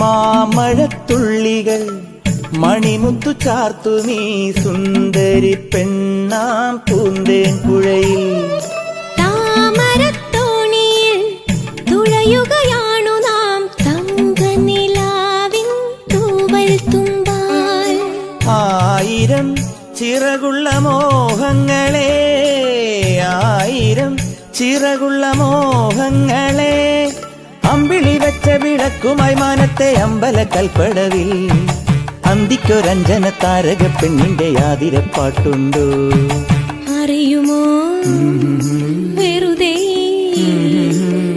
മാമഴത്തുള്ളികൾ മണിമുത്തു ചാർത്തു നീ സുന്ദരി പെണ്ണാം പൂന്തേൻ പുഴയിൽ. താമരത്തോണിയിൽ തുഴയുകയാണു നാം തങ്കനിലാവിൻ തൂവൽ തുമ്പാൽ. ആയിരം ചിറകുള്ള മോഹങ്ങളെ, ആയിരം ചിറകുള്ള മോഹങ്ങളെ, അമ്പിളി വെച്ച വിളക്കുമായി മാനത്തെ അമ്പല കൽപ്പടവിൽ അന്തിക്കൊരഞ്ജന താരക പെണ്ണിന്റെ ആതിരപ്പാട്ടുണ്ടോ അറിയുമോ?